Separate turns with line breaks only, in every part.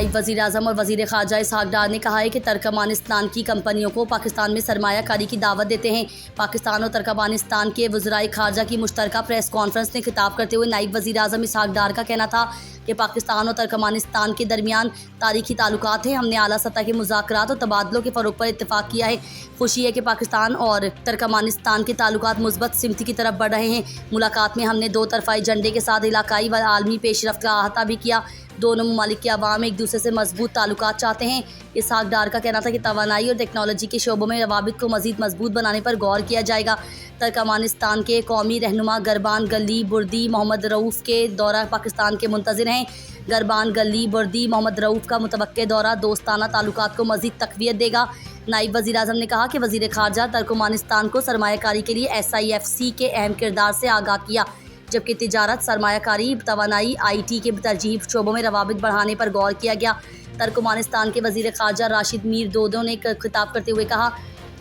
नायब वज़ीर आज़म और वज़ीर ख़ारजा इसहाक़ डार ने कहा है कि तुर्कमानिस्तान की कंपनियों को पाकिस्तान में सरमायाकारी की दावत देते हैं। पाकिस्तान और तुर्कमानिस्तान के वज़राए ख़ारजा की मुश्तरका प्रेस कॉन्फ्रेंस में खिताब करते हुए नायब वज़ीर आज़म इसहाक़ डार का कहना था कि पाकिस्तान और तुर्कमानिस्तान के दरमियान तारीखी ताल्लुकात हैं। हमने आला सतह के मुज़ाकरात और तबादलों के फ़रोग़ पर इत्तफ़ाक़ किया है। खुशी है कि पाकिस्तान और तुर्कमानिस्तान के ताल्लुकात मुस्बत सिमत की तरफ बढ़ रहे हैं। मुलाकात में हमने दो तरफ़ा एजेंडे के साथ इलाकाई व आलमी पेशरफ्त का अहाता भी किया। दोनों ममालिक के अवाम एक दूसरे से मजबूत ताल्लुकात चाहते हैं। इसहाक़ डार का कहना था कि तवानाई और टेक्नोलॉजी के शोबों में रवाबित को मज़ीद मजबूत बनाने पर गौर किया जाएगा। तुर्कमानिस्तान के कौमी रहनुमा गरबान गली बुर्दी मोहम्मद रऊफ़ के दौरा पाकिस्तान के मुंतज़िर हैं। गरबान गली बुर्दी मोहम्मद रऊफ़ का मुतवक्के दौरा दोस्ताना ताल्लुकात को मज़ीद तक़वियत देगा। नायब वज़ीर आज़म ने कहा कि वज़ीर ख़ारजा तुर्कमानिस्तान को सरमायाकारी के लिए SIFC के अहम किरदार से आगाह किया, जबकि तिजारत, सरमायाकारी, तवानाई, IT के तरजीही शोबों में रवाबित बढ़ाने पर गौर किया गया। तुर्कमानिस्तान के वज़ीर ख़ारजा राशिद मीर दोदो ने खिताब करते हुए कहा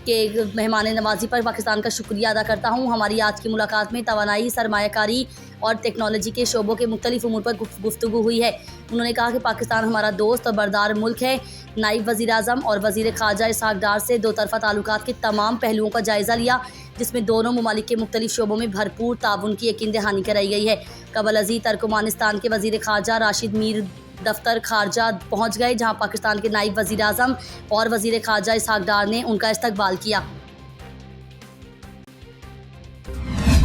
कि मेहमान नवाज़ी पर पाकिस्तान का शुक्रिया अदा करता हूँ। हमारी आज की मुलाकात में तवानाई, सरमायाकारी और टेक्नोलॉजी के शोबों के मुख्तलिफ उमूर पर गुफ्तगू हुई है। उन्होंने कहा कि पाकिस्तान हमारा दोस्त और बरदार मुल्क है। नायब वज़ीर आज़म और वज़ीर ख़ारजा इसहाक़ डार से दो तरफ़ा ताल्लुकात के तमाम पहलुओं का जायज़ा लिया, जिसमें दोनों ममालिक के मुख्तलिफ शोबों में भरपूर ताउन की यकीन दहानी कराई गई है। कबल अज़ीज़ तुर्कमानिस्तान के वज़ीर ख़ारजा राशिद मीर दफ्तर ख़ारजा पहुँच गए, जहाँ पाकिस्तान के नायब वज़ीर आज़म और वज़ीर ख़ारजा इसहाक़ डार ने उनका इस्तकबाल किया।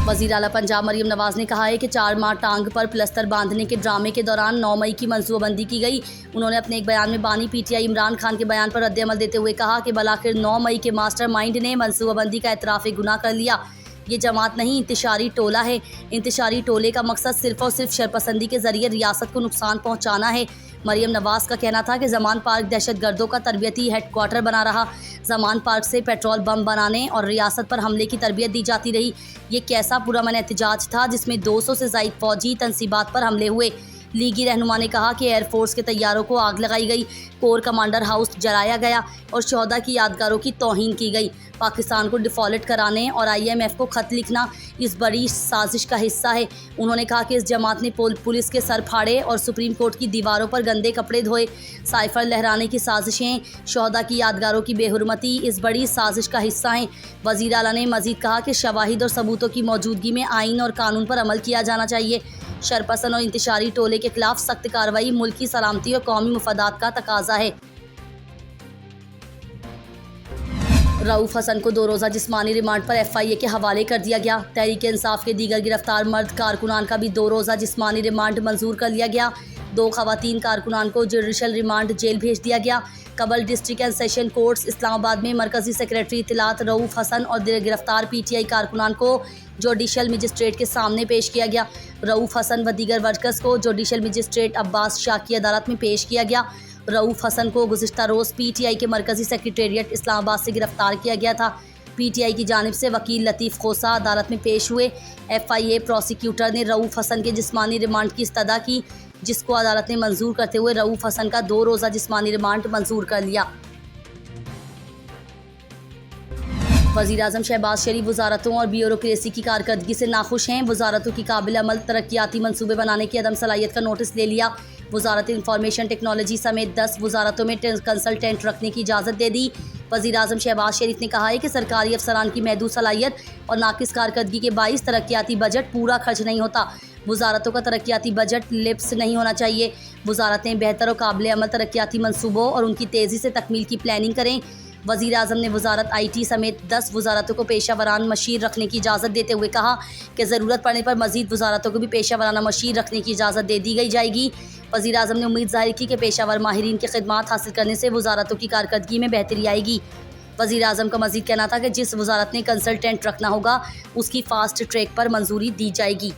वज़ीर आला पंजाब मरियम नवाज़ ने कहा है कि 4 माह टांग पर प्लस्तर बांधने के ड्रामे के दौरान 9 मई की मनसूबाबंदी की गई। उन्होंने अपने एक बयान में बानी PTI इमरान खान के बयान पर रद्द-ए-अमल देते हुए कहा कि बलाखिर 9 मई के मास्टर माइंड ने मनसूबाबंदी का एतराफ़ गुनाह कर लिया। ये जमात नहीं, इंतशारी टोला है। इंतशारी टोले का मकसद सिर्फ़ और सिर्फ शरपसंदी के ज़रिए रियासत को नुकसान पहुँचाना है। मरियम नवाज़ का कहना था कि ज़मान पार्क दहशत गर्दों का तरबियती हेडक्वार्टर बना रहा। ज़मान पार्क से पेट्रोल बम बनाने और रियासत पर हमले की तरबियत दी जाती रही। ये कैसा पुरअमन एहतजाज था जिसमें 200 से ज़ायद फ़ौजी तनसीबात पर हमले हुए। लीगी रहनुमा ने कहा कि एयरफोर्स के तैयारों को आग लगाई गई, कोर कमांडर हाउस जलाया गया और शहदा की यादगारों की तौहीन की गई। पाकिस्तान को डिफ़ॉल्ट कराने और IMF को ख़त लिखना इस बड़ी साजिश का हिस्सा है। उन्होंने कहा कि इस जमात ने पुलिस के सर फाड़े और सुप्रीम कोर्ट की दीवारों पर गंदे कपड़े धोए। साइफर लहराने की साजिशें, शहदा की यादगारों की बेहुरमती इस बड़ी साजिश का हिस्सा हैं। वज़ीर आला ने मज़ीद कहा कि शवाहिद और सबूतों की मौजूदगी में आइन और कानून पर अमल किया जाना चाहिए। शरपसंद और इंतशारी टोले के खिलाफ सख्त कार्रवाई मुल्क की सलामती और कौमी मफादात का तकाजा है। रऊफ़ हसन को 2 रोज़ा जिस्मानी रिमांड पर FIA के हवाले कर दिया गया। तहरीक-ए-इंसाफ के दीगर गिरफ्तार मर्द कारकुनान का भी 2 रोज़ा जिस्मानी रिमांड मंजूर कर लिया गया। 2 ख़वातीन कारकुनान को जुडिशल रिमांड जेल भेज दिया गया। कबल district and session courts Islamabad में मरकज़ी सेक्रेटरी इत्तलात रऊफ़ हसन और गिरफ्तार PTI कारकुनान को जुडिशल मजिस्ट्रेट के सामने पेश किया गया। रऊफ़ हसन व दीगर वर्कर्स को जुडिशल मजिस्ट्रेट अब्बास शाह की अदालत में पेश किया गया। रऊफ़ हसन को गुज़िश्ता रोज़ PTI के मरकज़ी सेक्रेटेरिएट इस्लामाबाद से गिरफ़्तार किया गया था। PTI की जानिब से वकील लतीफ़ खोसा अदालत में पेश हुए। FIA प्रोसिक्यूटर ने रऊफ़ हसन के जिस्मानी रिमांड की इस्तदा की, जिसको अदालत ने मंजूर करते हुए रऊफ़ हसन का 2 रोज़ा जिस्मानी रिमांड मंजूर कर लिया। वज़ीर आज़म शहबाज शरीफ वज़ारतों और ब्यूरोक्रेसी की कारकर्दगी से नाखुश हैं। वज़ारतों की काबिल अमल तरक्याती मनसूबे बनाने की अदम सलाहियत का नोटिस ले लिया। वज़ारत इंफॉर्मेशन टेक्नोलॉजी समेत 10 वज़ारतों में कंसल्टेंट रखने की इजाज़त दे दी। वज़ीर आज़म शहबाज शरीफ ने कहा है कि सरकारी अफसरान की महदूद सलाहियत और नाकिस कारकर्दगी के बाइस तरक्याती बजट पूरा खर्च नहीं होता। वज़ारतों का तरक्याती बजट लिप्स नहीं होना चाहिए। वज़ारतें बेहतर और काबिल अमल तरक्याती मनसूबों और उनकी तेज़ी से तकमील की प्लानिंग करें। वज़ीर आज़म ने वज़ारत IT समेत 10 वज़ारतों को पेशा वरान मशीर रखने की इजाज़त देते हुए कहा कि ज़रूरत पड़ने पर मज़ीद वज़ारतों को भी पेशा वराना मशीर रखने की इजाज़त दे दी गई जाएगी। वज़ीर आज़म ने उम्मीद ज़ाहिर की कि पेशावर माहिरीन की खिदमात हासिल करने से वज़ारतों की कारकर्दगी में बेहतरी आएगी। वज़ीर आज़म का मज़ीद कहना था कि जिस वज़ारत ने कंसल्टेंट रखना होगा उसकी फ़ास्ट ट्रैक पर मंजूरी दी जाएगी।